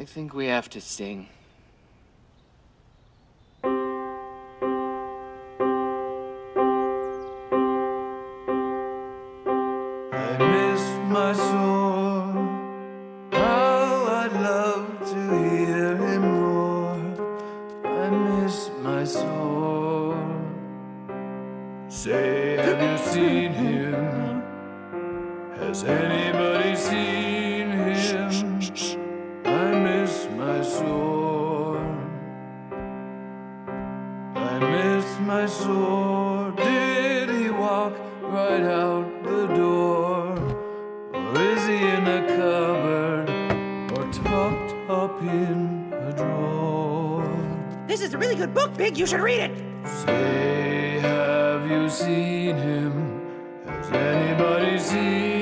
I think we have to sing. I miss my sword. How I'd love to hear him roar. I miss my sword. Say, have you seen him? Has anybody seen him? I miss my sword. I miss my sword. Did he walk right out the door? Or is he in a cupboard? Or tucked up in a drawer? This is a really good book, Big. You should read it. Say, have you seen him? Has anybody seen